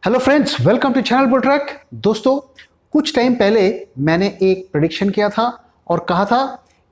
Hello friends, welcome to channel Bull Track. दोस्तों, कुछ time पहले मैंने एक प्रेडिक्शन किया था और कहा था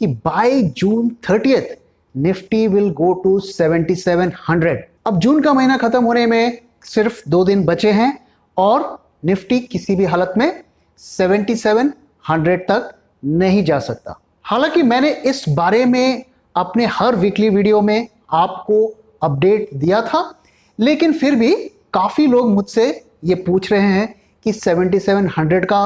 कि by June 30th Nifty will go to 7700। अब जून का महीना खत्म होने में सिर्फ 2 दिन बचे हैं और निफ्टी किसी भी हालत में 7700 तक नहीं जा सकता। हालांकि मैंने इस बारे में अपने हर वीकली वीडियो में आपको अपडेट दिया था, लेकिन फिर भी काफी लोग मुझसे ये पूछ रहे हैं कि 7700 का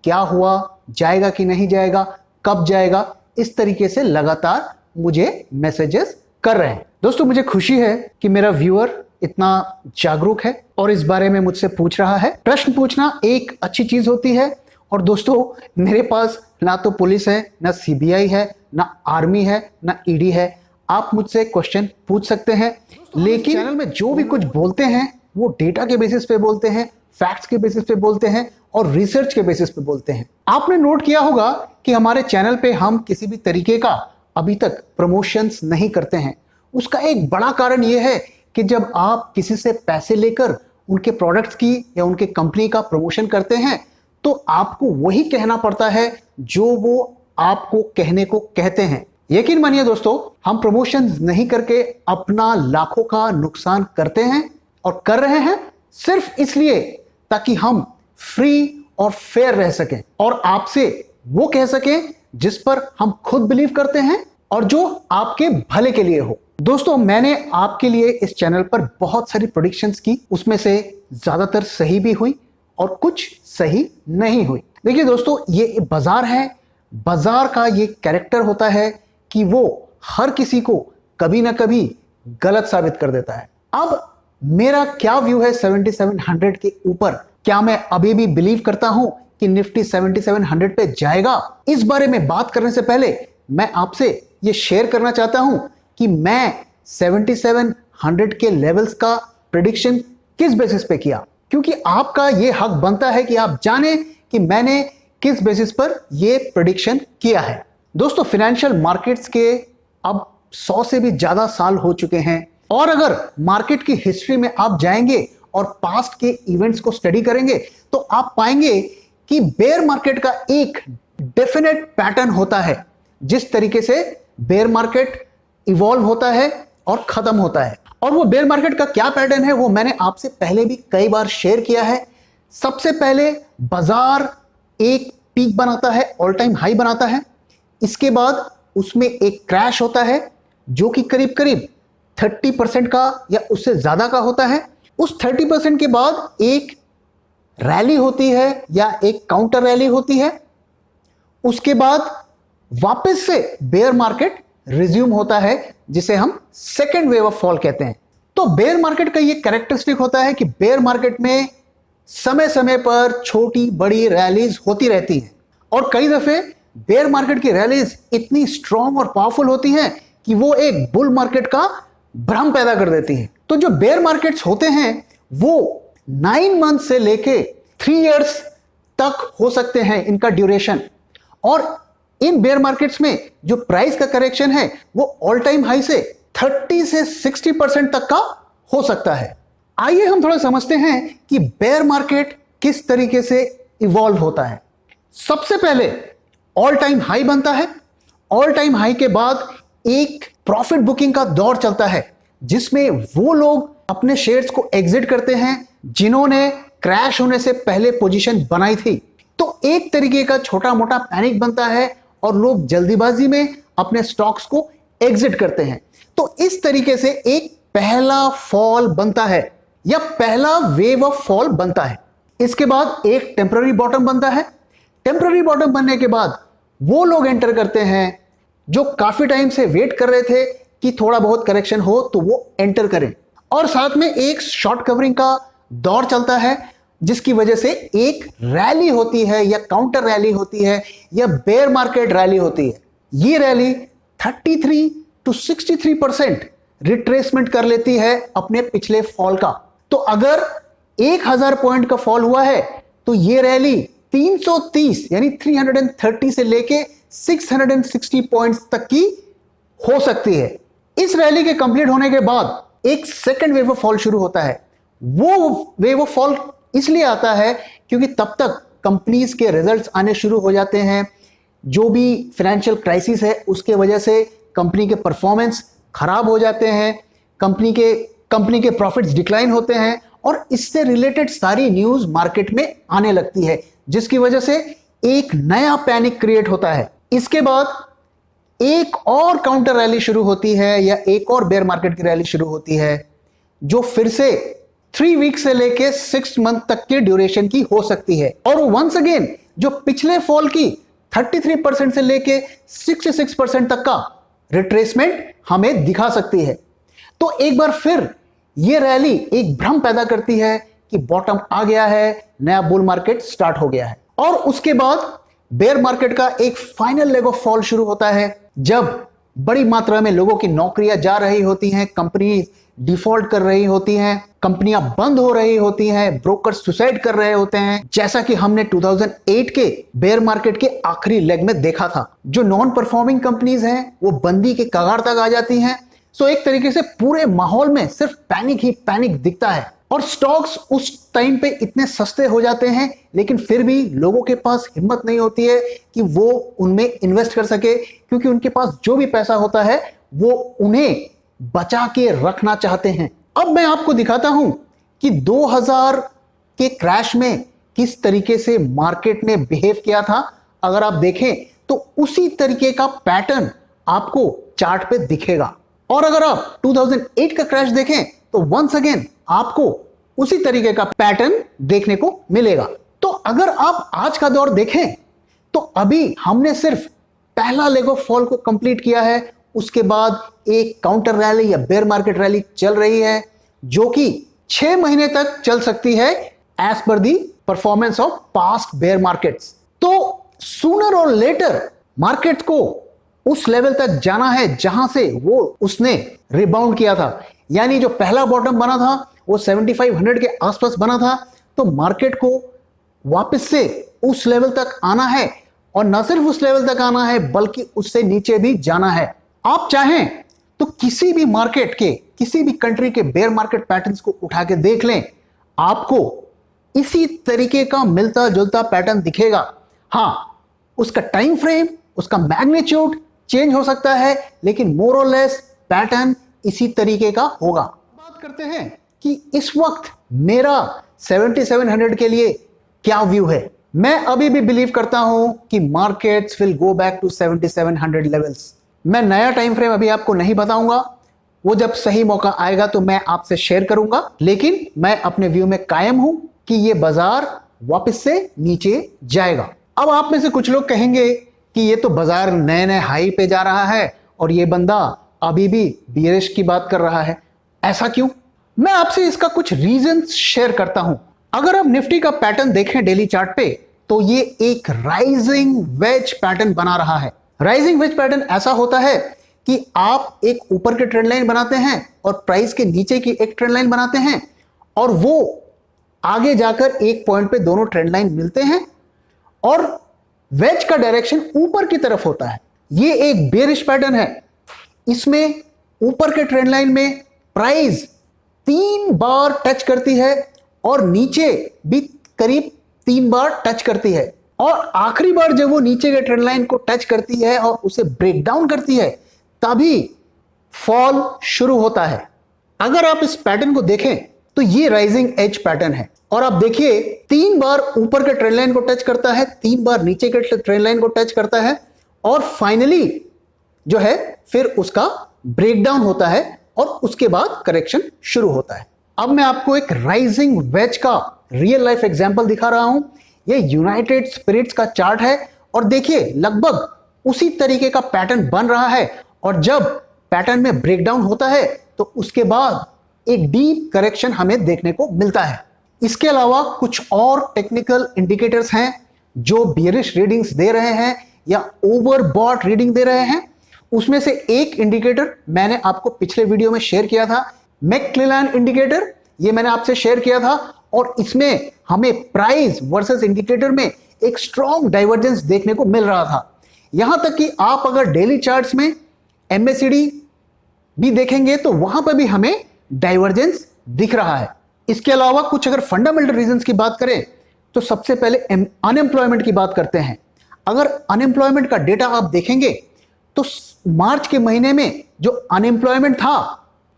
क्या हुआ, जाएगा कि नहीं जाएगा, कब जाएगा। इस तरीके से लगातार मुझे मैसेजेस कर रहे हैं। दोस्तों, मुझे खुशी है कि मेरा व्यूअर इतना जागरूक है और इस बारे में मुझसे पूछ रहा है। प्रश्न पूछना एक अच्छी चीज होती है। और दोस्तों, मेरे पास ना तो पुलिस है, ना सीबीआई है, ना आर्मी है, ना ईडी है। आप मुझसे क्वेश्चन पूछ सकते हैं, लेकिन चैनल में जो भी कुछ बोलते हैं वो डेटा के बेसिस पे बोलते हैं, फैक्ट्स के बेसिस पे बोलते हैं और रिसर्च के बेसिस पे बोलते हैं। आपने नोट किया होगा कि हमारे चैनल पे हम किसी भी तरीके का अभी तक प्रमोशंस नहीं करते हैं। उसका एक बड़ा कारण यह है कि जब आप किसी से पैसे लेकर उनके प्रोडक्ट्स की या उनके कंपनी का प्रमोशन करते हैं तो आपको वही कहना पड़ता है जो वो आपको कहने को कहते हैं। यकीन मानिए दोस्तों, हम प्रमोशन नहीं करके अपना लाखों का नुकसान करते हैं और कर रहे हैं सिर्फ इसलिए ताकि हम फ्री और फेयर रह सकें और आपसे वो कह सकें जिस पर हम खुद बिलीव करते हैं और जो आपके भले के लिए हो। दोस्तों, मैंने आपके लिए इस चैनल पर बहुत सारी प्रेडिक्शंस की, उसमें से ज्यादातर सही भी हुई और कुछ सही नहीं हुई। देखिए दोस्तों, ये बाजार है। बाजार का ये कैरेक्टर होता है कि वो हर किसी को कभी ना कभी गलत साबित कर देता है। अब मेरा क्या व्यू है 7700 के ऊपर? क्या मैं अभी भी बिलीव करता हूं कि निफ्टी 7700 पे जाएगा? इस बारे में बात करने से पहले मैं आपसे यह शेयर करना चाहता हूं कि मैं 7700 के लेवल्स का प्रेडिक्शन किस बेसिस पे किया, क्योंकि आपका यह हक बनता है कि आप जाने कि मैंने किस बेसिस पर यह प्रेडिक्शन किया है। दोस्तों, फाइनेंशियल मार्केट्स के अब 100 से भी ज्यादा साल हो चुके हैं और अगर मार्केट की हिस्ट्री में आप जाएंगे और पास्ट के इवेंट्स को स्टडी करेंगे तो आप पाएंगे कि बेयर मार्केट का एक डेफिनेट पैटर्न होता है। जिस तरीके से बेयर मार्केट इवॉल्व होता है और खत्म होता है, और वो बेयर मार्केट का क्या पैटर्न है वो मैंने आपसे पहले भी कई बार शेयर किया है। सबसे पहले बाजार एक पीक बनाता है, ऑल टाइम हाई बनाता है। इसके बाद उसमें एक क्रैश होता है जो कि करीब करीब 30% का या उससे ज्यादा का होता है। उस 30% के बाद एक रैली होती है या एक काउंटर रैली होती है। उसके बाद वापस से बेयर मार्केट रिज्यूम होता है, जिसे हम सेकेंड वेव ऑफ फॉल कहते हैं। तो बेयर मार्केट का ये कैरेक्टरिस्टिक होता है कि बेयर मार्केट में समय समय पर छोटी बड़ी रैलीज होती रहती हैं और कई दफे बेयर मार्केट की रैलीज इतनी स्ट्रॉन्ग और पावरफुल होती हैं कि वो एक बुल मार्केट का भ्रम पैदा कर देती है। तो जो बेयर मार्केट्स होते हैं वो 9 मंथ से लेके 3 इयर्स तक हो सकते हैं इनका ड्यूरेशन। और इन बेयर मार्केट्स में जो प्राइस का करेक्शन है वो ऑल टाइम हाई से 30 से 60% तक का हो सकता है। आइए हम थोड़ा समझते हैं कि बेयर मार्केट किस तरीके से इवॉल्व होता है। सबसे पहले ऑल टाइम हाई बनता है। ऑल टाइम हाई के बाद एक प्रॉफिट बुकिंग का दौर चलता है जिसमें वो लोग अपने शेयर्स को एग्जिट करते हैं जिन्होंने क्रैश होने से पहले पोजीशन बनाई थी। तो एक तरीके का छोटा मोटा पैनिक बनता है और लोग जल्दीबाजी में अपने स्टॉक्स को एग्जिट करते हैं। तो इस तरीके से एक पहला फॉल बनता है या पहला वेव ऑफ फॉल बनता है। इसके बाद एक टेम्पररी बॉटम बनता है। टेम्पररी बॉटम बनने के बाद वो लोग एंटर करते हैं जो काफी टाइम से वेट कर रहे थे कि थोड़ा बहुत करेक्शन हो तो वो एंटर करें, और साथ में एक शॉर्ट कवरिंग का दौर चलता है जिसकी वजह से एक रैली होती है या काउंटर रैली होती है या बेयर मार्केट रैली होती है। ये रैली 33 to 63% रिट्रेसमेंट कर लेती है अपने पिछले फॉल का। तो अगर 1000 पॉइंट का फॉल हुआ है तो ये रैली 330 यानी 330 से लेके 660 पॉइंट्स तक की हो सकती है। इस रैली के कंप्लीट होने के बाद एक सेकंड वेव ऑफ फॉल शुरू होता है। वो वेव ऑफ फॉल इसलिए आता है क्योंकि तब तक कंपनीज के रिजल्ट्स आने शुरू हो जाते हैं, जो भी फाइनेंशियल क्राइसिस है उसके वजह से कंपनी के परफॉर्मेंस खराब हो जाते हैं, कंपनी के प्रॉफिट्स डिक्लाइन होते हैं और इससे रिलेटेड सारी न्यूज मार्केट में आने लगती है, जिसकी वजह से एक नया पैनिक क्रिएट होता है। इसके बाद एक और काउंटर रैली शुरू होती है या एक और बेयर मार्केट की रैली शुरू होती है, जो फिर से 3 वीक से लेके 6 मंथ तक के ड्यूरेशन की हो सकती है। और वंस अगेन जो पिछले फॉल की 33% से लेके 66% तक का रिट्रेसमेंट हमें दिखा सकती है। तो एक बार फिर यह रैली एक भ्रम पैदा करती है कि बॉटम आ गया है, नया बुल मार्केट स्टार्ट हो गया है। और उसके बाद बेयर मार्केट का एक फाइनल लेग ऑफ फॉल शुरू होता है, जब बड़ी मात्रा में लोगों की नौकरियां जा रही होती हैं, कंपनी डिफॉल्ट कर रही होती हैं, कंपनियां बंद हो रही होती हैं, ब्रोकर सुसाइड कर रहे होते हैं, जैसा कि हमने 2008 के बेयर मार्केट के आखिरी लेग में देखा था। जो नॉन परफॉर्मिंग कंपनीज हैं वो बंदी के कगार तक आ जाती हैं। सो एक तरीके से पूरे माहौल में सिर्फ पैनिक ही पैनिक दिखता है और स्टॉक्स उस टाइम पे इतने सस्ते हो जाते हैं, लेकिन फिर भी लोगों के पास हिम्मत नहीं होती है कि वो उनमें इन्वेस्ट कर सके, क्योंकि उनके पास जो भी पैसा होता है वो उन्हें बचा के रखना चाहते हैं। अब मैं आपको दिखाता हूं कि 2000 के क्रैश में किस तरीके से मार्केट ने बिहेव किया था। अगर आप देखें तो उसी तरीके का पैटर्न आपको चार्ट पे दिखेगा, और अगर आप 2008 का क्रैश देखें तो वंस अगेन आपको उसी तरीके का पैटर्न देखने को मिलेगा। तो अगर आप आज का दौर देखें तो अभी हमने सिर्फ पहला लेग ऑफ फॉल को कंप्लीट किया है, उसके बाद एक काउंटर रैली या बेयर मार्केट रैली चल रही है, जो कि 6 महीने तक चल सकती है as per the performance of past bear markets. तो सूनर और लेटर मार्केट को उस लेवल तक जाना है जहां से वो उसने रिबाउंड किया था। यानी जो पहला बॉटम बना था वो 7500 के आसपास बना था, तो मार्केट को वापस से उस लेवल तक आना है, और न सिर्फ उस लेवल तक आना है बल्कि उससे नीचे भी जाना है। आप चाहें तो किसी भी मार्केट के, किसी भी कंट्री के बेयर मार्केट पैटर्न्स को उठा के देख लें, आपको इसी तरीके का मिलता जुलता पैटर्न दिखेगा। हां, उसका टाइम फ्रेम, उसका मैग्नीट्यूड चेंज हो सकता है, लेकिन मोर और लेस पैटर्न इसी तरीके का होगा। बात करते हैं कि इस वक्त मेरा 7700 के लिए क्या व्यू है। मैं अभी भी बिलीव करता हूं कि markets will go back to 7700 levels. मैं नया टाइम फ्रेम अभी आपको नहीं बताऊंगा, वो जब सही मौका आएगा तो मैं आपसे शेयर करूंगा, लेकिन मैं अपने व्यू में कायम हूं कि ये बाजार वापस से नीचे जाएगा। अब आप में से कुछ लोग कहेंगे कि ये तो बाजार नए नए हाई पे जा रहा है और ये बंदा अभी भी बियरिश की बात कर रहा है, ऐसा क्यों? मैं आपसे इसका कुछ रीजंस शेयर करता हूं। अगर आप निफ्टी का पैटर्न देखें डेली चार्ट पे, तो ये एक राइजिंग वेज पैटर्न बना रहा है। राइजिंग वेज पैटर्न ऐसा होता है कि आप एक ऊपर के ट्रेंड लाइन बनाते हैं और प्राइस के नीचे की एक ट्रेंड लाइन बनाते हैं, और वो आगे जाकर एक पॉइंट पे दोनों ट्रेंड लाइन मिलते हैं और वेज का डायरेक्शन ऊपर की तरफ होता है। ये एक बेयरिश पैटर्न है। इसमें ऊपर के ट्रेंड लाइन में प्राइस 3 बार टच करती है और नीचे भी करीब 3 बार टच करती है, और आखिरी बार जब वो नीचे के ट्रेंड लाइन को टच करती है और उसे ब्रेक डाउन करती है, तभी फॉल शुरू होता है। अगर आप इस पैटर्न को देखें तो ये राइजिंग एज पैटर्न है, और आप देखिए 3 बार ऊपर के ट्रेंड लाइन को टच करता है, 3 बार नीचे के ट्रेंड लाइन को टच करता है, और फाइनली जो है फिर उसका ब्रेकडाउन होता है और उसके बाद करेक्शन शुरू होता है। अब मैं आपको एक राइजिंग वेज का रियल लाइफ एग्जांपल दिखा रहा हूं। ये यूनाइटेड स्पिरिट्स का चार्ट है, और देखिए लगभग उसी तरीके का पैटर्न बन रहा है, और जब पैटर्न में ब्रेकडाउन होता है तो उसके बाद एक डीप करेक्शन हमें देखने को मिलता है। इसके अलावा कुछ और टेक्निकल इंडिकेटर्स हैं जो बियरिश रीडिंग्स दे रहे हैं या ओवरबॉट रीडिंग दे रहे हैं। उसमें से एक इंडिकेटर मैंने आपको पिछले वीडियो में शेयर किया था, मैक्लेलान इंडिकेटर। ये मैंने आपसे शेयर किया था, और इसमें हमें प्राइस वर्सेस इंडिकेटर में एक स्ट्रॉन्ग डाइवर्जेंस देखने को मिल रहा था। यहां तक कि आप अगर डेली चार्ट्स में MACD भी देखेंगे तो वहां पर भी हमें डाइवर्जेंस दिख रहा है। इसके अलावा कुछ अगर फंडामेंटल रीजंस की बात करें तो सबसे पहले अनएम्प्लॉयमेंट की बात करते हैं। अगर अनएम्प्लॉयमेंट का डेटा आप देखेंगे तो मार्च के महीने में जो अनएम्प्लॉयमेंट था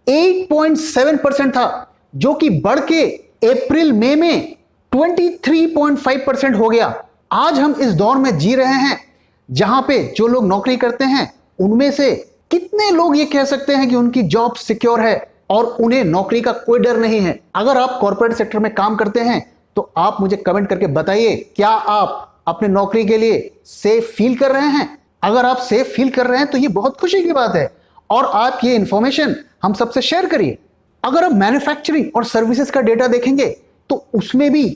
8.7% था, जो कि बढ़ के अप्रैल मई में 23.5% हो गया। आज हम इस दौर में जी रहे हैं जहां पे जो लोग नौकरी करते हैं उनमें से कितने लोग ये कह सकते हैं कि उनकी जॉब सिक्योर है और उन्हें नौकरी का कोई डर नहीं है। अगर आप कॉर्पोरेट सेक्टर में काम करते हैं तो आप मुझे कमेंट करके बताइए, क्या आप अपने नौकरी के लिए सेफ फील कर रहे हैं? अगर आप सेफ फील कर रहे हैं तो ये बहुत खुशी की बात है और आप ये इंफॉर्मेशन हम सबसे शेयर करिए। अगर आप मैन्युफैक्चरिंग और सर्विसेज का डेटा देखेंगे तो उसमें भी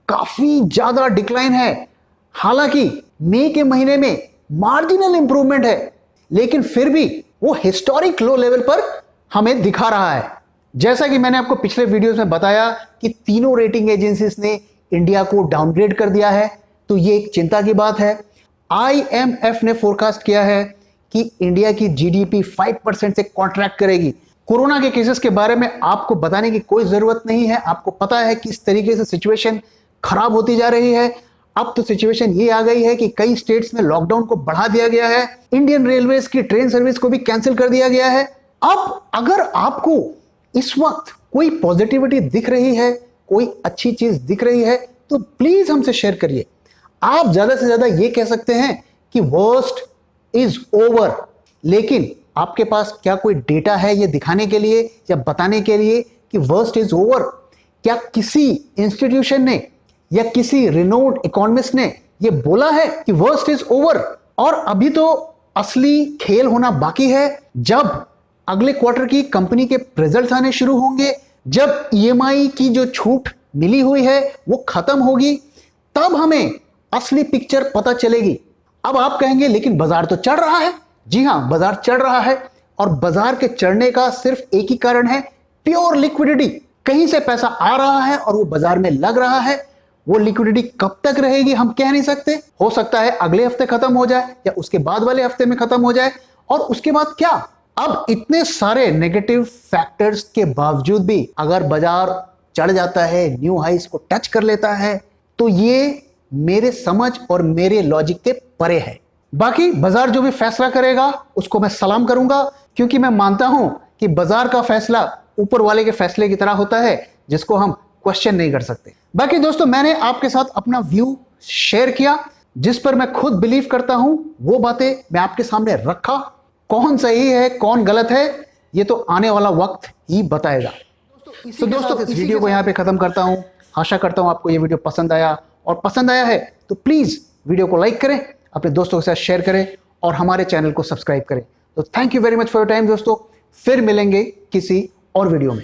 काफी ज्यादा डिक्लाइन है। हालांकि मई के महीने में मार्जिनल इंप्रूवमेंट है, लेकिन फिर भी वो हिस्टोरिक लो लेवल पर हमें दिखा रहा है। जैसा कि मैंने आपको पिछले वीडियोस में बताया कि तीनों रेटिंग एजेंसीज ने इंडिया को डाउनग्रेड कर दिया है, तो ये एक चिंता की बात है। IMF ने फोरकास्ट किया है कि इंडिया की GDP 5% से कॉन्ट्रैक्ट करेगी। कोरोना के केसेस के बारे में आपको बताने की कोई जरूरत नहीं है, आपको पता है कि इस तरीके से सिचुएशन खराब होती जा रही है। अब तो सिचुएशन ये आ गई है कि कई स्टेट्स में लॉकडाउन को बढ़ा दिया गया है, इंडियन रेलवेज की ट्रेन सर्विस को भी कैंसिल कर दिया गया है। अब अगर आपको इस वक्त कोई पॉजिटिविटी दिख रही है, कोई अच्छी चीज दिख रही है, तो प्लीज हमसे शेयर करिए। आप ज्यादा से ज्यादा ये कह सकते हैं कि वर्स्ट इज ओवर, लेकिन आपके पास क्या कोई डेटा है ये दिखाने के लिए या बताने के लिए कि वर्स्ट इज ओवर? क्या किसी इंस्टीट्यूशन ने या किसी रिनोड इकोनॉमिस्ट ने ये बोला है कि वर्स्ट इज ओवर? और अभी तो असली खेल होना बाकी है। जब अगले क्वार्टर की कंपनी के रिजल्ट्स आने शुरू होंगे, जब EMI की जो छूट मिली हुई है वो खत्म होगी, तब हमें असली पिक्चर पता चलेगी। अब आप कहेंगे लेकिन बाजार तो चढ़ रहा है। जी हां, बाजार चढ़ रहा है और बाजार के चढ़ने का सिर्फ एक ही कारण है, प्योर लिक्विडिटी। कहीं से पैसा आ रहा है और वो बाजार में लग रहा है। वो लिक्विडिटी कब तक रहेगी हम कह नहीं सकते। हो सकता है अगले हफ्ते खत्म हो जाए या उसके बाद वाले हफ्ते में खत्म हो जाए, और उसके बाद क्या? अब इतने सारे नेगेटिव फैक्टर्स के बावजूद भी अगर बाजार चढ़ जाता है, न्यू हाइस को टच कर लेता है, तो ये मेरे समझ और मेरे लॉजिक के परे है। बाकी बाजार जो भी फैसला करेगा उसको मैं सलाम करूंगा, क्योंकि मैं मानता हूं कि बाजार का फैसला ऊपर वाले के फैसले की तरह होता है, जिसको हम क्वेश्चन नहीं कर सकते। बाकी दोस्तों, मैंने आपके साथ अपना व्यू शेयर किया, जिस पर मैं खुद बिलीव करता हूं वो बातें मैं आपके सामने रखा। कौन सही है कौन गलत है ये तो आने वाला वक्त ही बताएगा। तो दोस्तों इस वीडियो को यहाँ पे खत्म करता हूं। आशा करता हूं आपको ये वीडियो पसंद आया, और पसंद आया है तो प्लीज वीडियो को लाइक करें, अपने दोस्तों के साथ शेयर करें और हमारे चैनल को सब्सक्राइब करें। तो thank you very much for your time दोस्तों। फिर मिलेंगे किसी और वीडियो में।